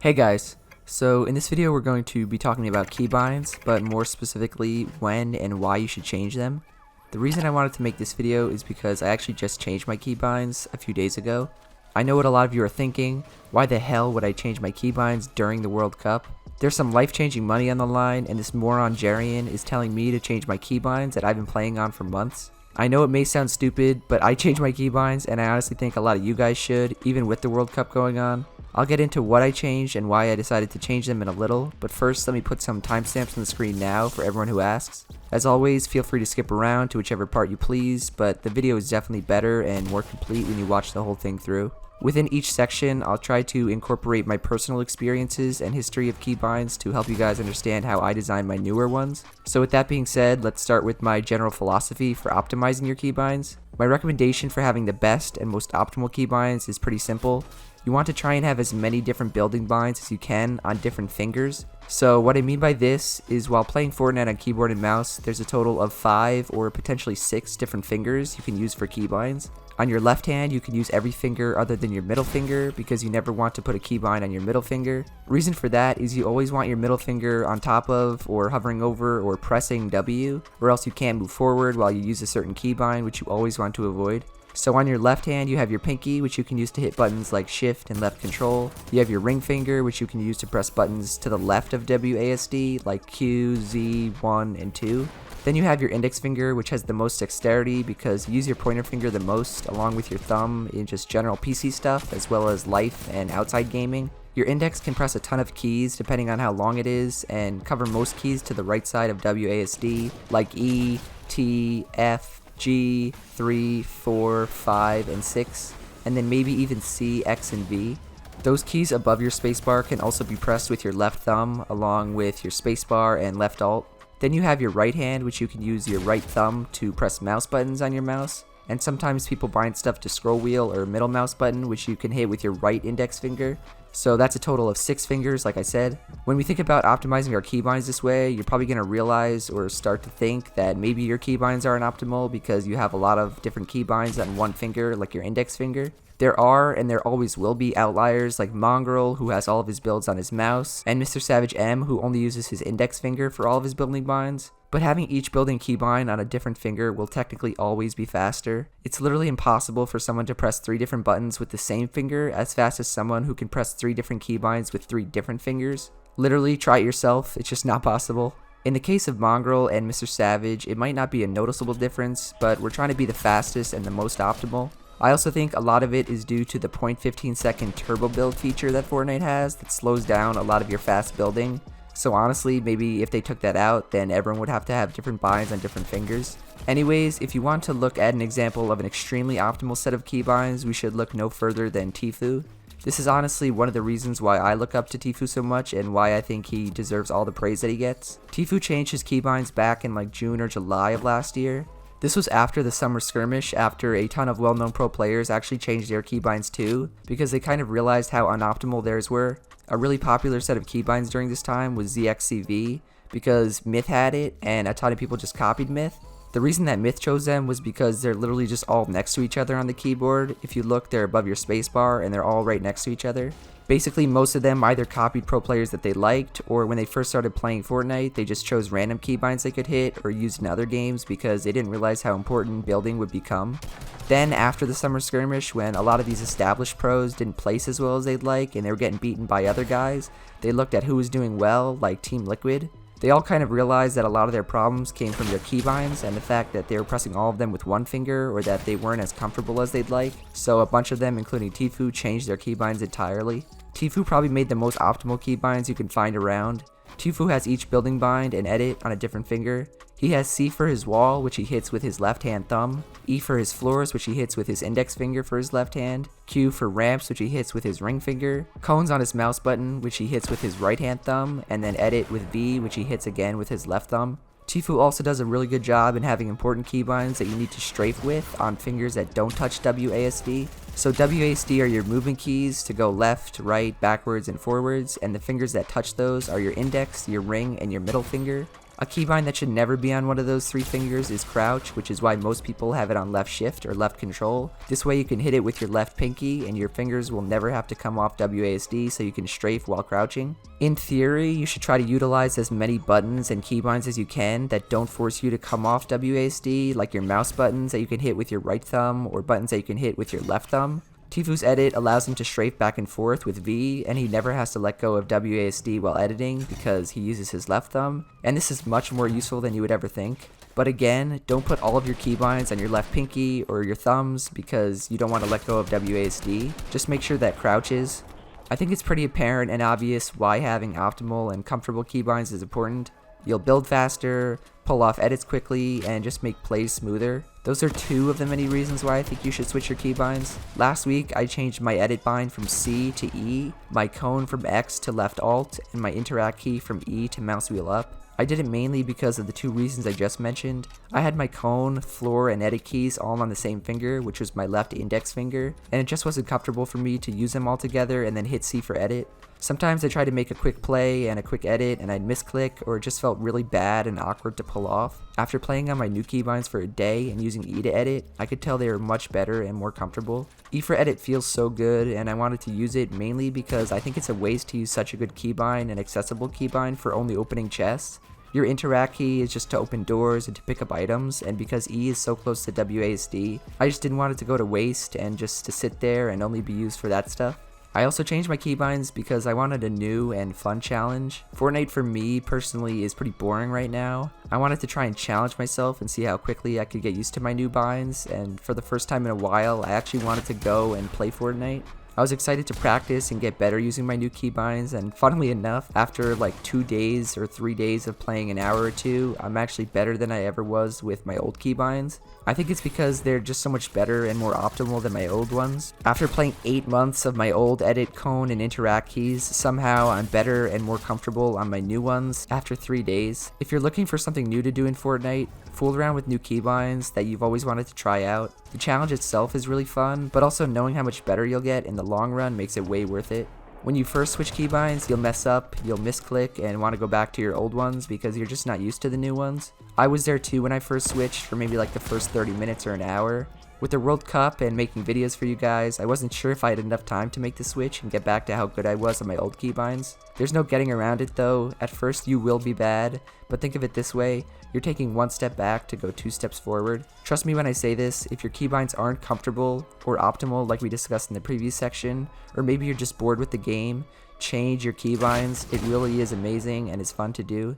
Hey guys, so in this video we're going to be talking about keybinds, but more specifically when and why you should change them. The reason I wanted to make this video is because I actually just changed my keybinds a few days ago. I know what a lot of you are thinking, why the hell would I change my keybinds during the World Cup? There's some life-changing money on the line, and this moron Jerian is telling me to change my keybinds that I've been playing on for months. I know it may sound stupid, but I changed my keybinds and I honestly think a lot of you guys should, even with the World Cup going on. I'll get into what I changed and why I decided to change them in a little, but first let me put some timestamps on the screen now for everyone who asks. As always, feel free to skip around to whichever part you please, but the video is definitely better and more complete when you watch the whole thing through. Within each section, I'll try to incorporate my personal experiences and history of keybinds to help you guys understand how I design my newer ones. So with that being said, let's start with my general philosophy for optimizing your keybinds. My recommendation for having the best and most optimal keybinds is pretty simple. You want to try and have as many different building binds as you can on different fingers. So what I mean by this is while playing Fortnite on keyboard and mouse, there's a total of 5 or potentially 6 different fingers you can use for keybinds. On your left hand, you can use every finger other than your middle finger because you never want to put a keybind on your middle finger. Reason for that is you always want your middle finger on top of or hovering over or pressing W, or else you can't move forward while you use a certain keybind, which you always want to avoid. So on your left hand, you have your pinky, which you can use to hit buttons like shift and left control. You have your ring finger, which you can use to press buttons to the left of WASD, like Q, Z, 1, and 2. Then you have your index finger, which has the most dexterity because you use your pointer finger the most, along with your thumb in just general PC stuff, as well as life and outside gaming. Your index can press a ton of keys depending on how long it is, and cover most keys to the right side of WASD, like E, T, F, G, 3, 4, 5, and 6, and then maybe even C, X, and V. Those keys above your spacebar can also be pressed with your left thumb, along with your spacebar and left alt. Then you have your right hand, which you can use your right thumb to press mouse buttons on your mouse, and sometimes people bind stuff to scroll wheel or middle mouse button, which you can hit with your right index finger. So that's a total of 6 fingers, like I said. When we think about optimizing our keybinds this way, you're probably going to realize or start to think that maybe your keybinds aren't optimal because you have a lot of different keybinds on one finger, like your index finger. There are, and there always will be, outliers like Mongrel, who has all of his builds on his mouse, and Mr. Savage M, who only uses his index finger for all of his building binds. But having each building keybind on a different finger will technically always be faster. It's literally impossible for someone to press 3 different buttons with the same finger as fast as someone who can press 3 different keybinds with 3 different fingers. Literally, try it yourself, it's just not possible. In the case of Mongrel and Mr. Savage, it might not be a noticeable difference, but we're trying to be the fastest and the most optimal. I also think a lot of it is due to the 0.15 second turbo build feature that Fortnite has that slows down a lot of your fast building. So honestly, maybe if they took that out, then everyone would have to have different binds on different fingers. Anyways, if you want to look at an example of an extremely optimal set of keybinds, we should look no further than Tfue. This is honestly one of the reasons why I look up to Tfue so much and why I think he deserves all the praise that he gets. Tfue changed his keybinds back in like June or July of last year. This was after the summer skirmish, after a ton of well-known pro players actually changed their keybinds too, because they kind of realized how unoptimal theirs were. A really popular set of keybinds during this time was ZXCV, because Myth had it, and a ton of people just copied Myth. The reason that Myth chose them was because they're literally just all next to each other on the keyboard. If you look, they're above your spacebar, and they're all right next to each other. Basically, most of them either copied pro players that they liked, or when they first started playing Fortnite, they just chose random keybinds they could hit or used in other games because they didn't realize how important building would become. Then, after the summer skirmish, when a lot of these established pros didn't place as well as they'd like and they were getting beaten by other guys, they looked at who was doing well, like Team Liquid. They all kind of realized that a lot of their problems came from their keybinds and the fact that they were pressing all of them with one finger or that they weren't as comfortable as they'd like. So a bunch of them, including Tfue, changed their keybinds entirely. Tfue probably made the most optimal keybinds you can find around. Tfue has each building bind and edit on a different finger. He has C for his wall, which he hits with his left hand thumb, E for his floors, which he hits with his index finger for his left hand, Q for ramps, which he hits with his ring finger, cones on his mouse button, which he hits with his right hand thumb, and then edit with V, which he hits again with his left thumb. Tfue also does a really good job in having important keybinds that you need to strafe with on fingers that don't touch WASD. So WASD are your movement keys to go left, right, backwards, and forwards, and the fingers that touch those are your index, your ring, and your middle finger. A keybind that should never be on one of those 3 fingers is crouch, which is why most people have it on left shift or left control. This way you can hit it with your left pinky and your fingers will never have to come off WASD, so you can strafe while crouching. In theory, you should try to utilize as many buttons and keybinds as you can that don't force you to come off WASD, like your mouse buttons that you can hit with your right thumb or buttons that you can hit with your left thumb. Tfu's edit allows him to strafe back and forth with V, and he never has to let go of WASD while editing because he uses his left thumb, and this is much more useful than you would ever think. But again, don't put all of your keybinds on your left pinky or your thumbs because you don't want to let go of WASD. Just make sure that crouch is. I think it's pretty apparent and obvious why having optimal and comfortable keybinds is important. You'll build faster, pull off edits quickly, and just make plays smoother. Those are 2 of the many reasons why I think you should switch your keybinds. Last week, I changed my edit bind from C to E, my cone from X to left alt, and my interact key from E to mouse wheel up. I did it mainly because of the 2 reasons I just mentioned. I had my cone, floor, and edit keys all on the same finger, which was my left index finger, and it just wasn't comfortable for me to use them all together and then hit C for edit. Sometimes I tried to make a quick play and a quick edit and I'd misclick, or it just felt really bad and awkward to pull off. After playing on my new keybinds for a day and using E to edit, I could tell they were much better and more comfortable. E for edit feels so good, and I wanted to use it mainly because I think it's a waste to use such a good keybind and accessible keybind for only opening chests. Your interact key is just to open doors and to pick up items, and because E is so close to WASD, I just didn't want it to go to waste and just to sit there and only be used for that stuff. I also changed my keybinds because I wanted a new and fun challenge. Fortnite for me personally is pretty boring right now. I wanted to try and challenge myself and see how quickly I could get used to my new binds, and for the first time in a while, I actually wanted to go and play Fortnite. I was excited to practice and get better using my new keybinds, and funnily enough, after like 2 days or 3 days of playing an hour or 2, I'm actually better than I ever was with my old keybinds. I think it's because they're just so much better and more optimal than my old ones. After playing 8 months of my old edit, cone, and interact keys, somehow I'm better and more comfortable on my new ones after 3 days. If you're looking for something new to do in Fortnite, fool around with new keybinds that you've always wanted to try out. The challenge itself is really fun, but also knowing how much better you'll get in the long run makes it way worth it. When you first switch keybinds, you'll mess up, you'll misclick, and want to go back to your old ones because you're just not used to the new ones. I was there too when I first switched for maybe like the first 30 minutes or an hour. With the World Cup and making videos for you guys, I wasn't sure if I had enough time to make the switch and get back to how good I was on my old keybinds. There's no getting around it though. At first you will be bad, but think of it this way, you're taking 1 step back to go 2 steps forward. Trust me when I say this, if your keybinds aren't comfortable or optimal like we discussed in the previous section, or maybe you're just bored with the game, change your keybinds. It really is amazing and is fun to do.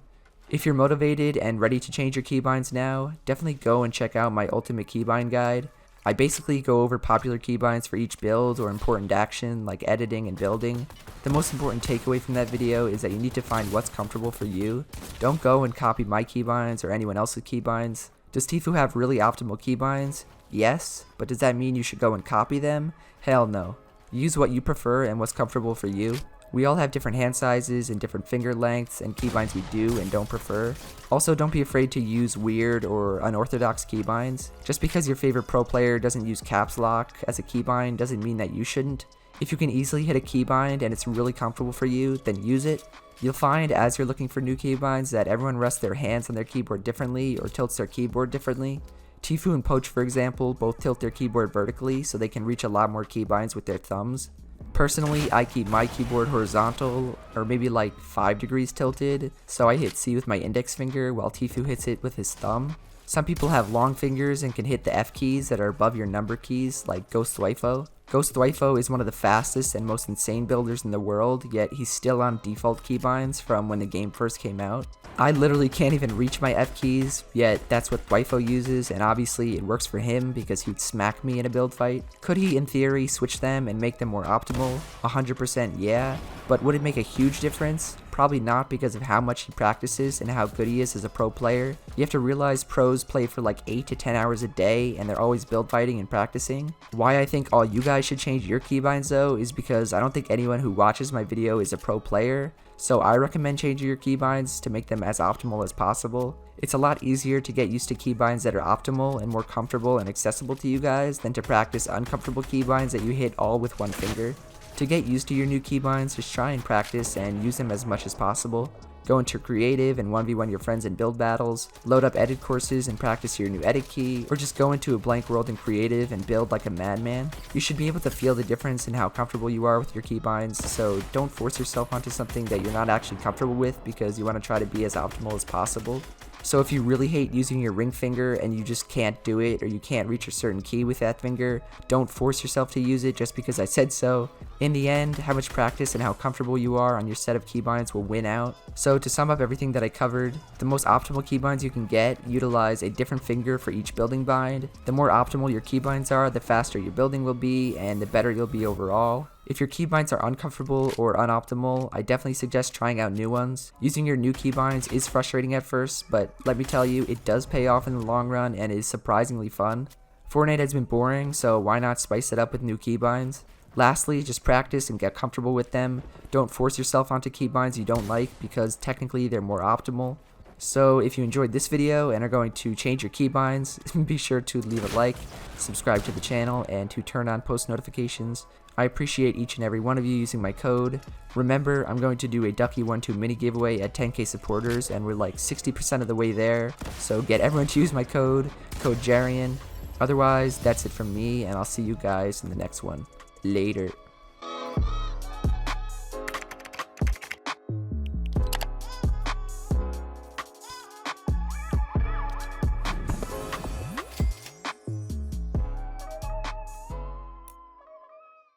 If you're motivated and ready to change your keybinds now, definitely go and check out my ultimate keybind guide. I basically go over popular keybinds for each build or important action like editing and building. The most important takeaway from that video is that you need to find what's comfortable for you. Don't go and copy my keybinds or anyone else's keybinds. Does Tfu have really optimal keybinds? Yes, but does that mean you should go and copy them? Hell no. Use what you prefer and what's comfortable for you. We all have different hand sizes and different finger lengths and keybinds we do and don't prefer. Also, don't be afraid to use weird or unorthodox keybinds. Just because your favorite pro player doesn't use caps lock as a keybind doesn't mean that you shouldn't. If you can easily hit a keybind and it's really comfortable for you, then use it. You'll find as you're looking for new keybinds that everyone rests their hands on their keyboard differently or tilts their keyboard differently. Tfu and Poach, for example, both tilt their keyboard vertically so they can reach a lot more keybinds with their thumbs. Personally, I keep my keyboard horizontal, or maybe like 5 degrees tilted, so I hit C with my index finger while Tfu hits it with his thumb. Some people have long fingers and can hit the F keys that are above your number keys, like Ghost Wifo. Ghost Wifo is one of the fastest and most insane builders in the world, yet he's still on default keybinds from when the game first came out. I literally can't even reach my F keys, yet that's what Wifo uses, and obviously it works for him because he would smack me in a build fight. Could he, in theory, switch them and make them more optimal? 100% yeah, but would it make a huge difference? Probably not, because of how much he practices and how good he is as a pro player. You have to realize pros play for like 8 to 10 hours a day and they're always build fighting and practicing. Why I think all you guys should change your keybinds though is because I don't think anyone who watches my video is a pro player. So I recommend changing your keybinds to make them as optimal as possible. It's a lot easier to get used to keybinds that are optimal and more comfortable and accessible to you guys than to practice uncomfortable keybinds that you hit all with 1 finger. To get used to your new keybinds, just try and practice and use them as much as possible. go into creative and 1v1 your friends in build battles, load up edit courses and practice your new edit key, or just go into a blank world in creative and build like a madman. You should be able to feel the difference in how comfortable you are with your keybinds, so don't force yourself onto something that you're not actually comfortable with because you want to try to be as optimal as possible. So if you really hate using your ring finger and you just can't do it, or you can't reach a certain key with that finger, don't force yourself to use it just because I said so. In the end, how much practice and how comfortable you are on your set of keybinds will win out. So to sum up everything that I covered, the most optimal keybinds you can get utilize a different finger for each building bind. The more optimal your keybinds are, the faster your building will be and the better you'll be overall. If your keybinds are uncomfortable or unoptimal, I definitely suggest trying out new ones. Using your new keybinds is frustrating at first, but let me tell you, it does pay off in the long run and is surprisingly fun. Fortnite has been boring, so why not spice it up with new keybinds? Lastly, just practice and get comfortable with them. Don't force yourself onto keybinds you don't like because technically they're more optimal. So if you enjoyed this video and are going to change your keybinds, be sure to leave a like, subscribe to the channel, and to turn on post notifications. I appreciate each and every one of you using my code. Remember, I'm going to do a Ducky12 mini giveaway at 10k supporters, and we're like 60% of the way there. So get everyone to use my code Jerian. Otherwise, that's it from me, and I'll see you guys in the next one. Later.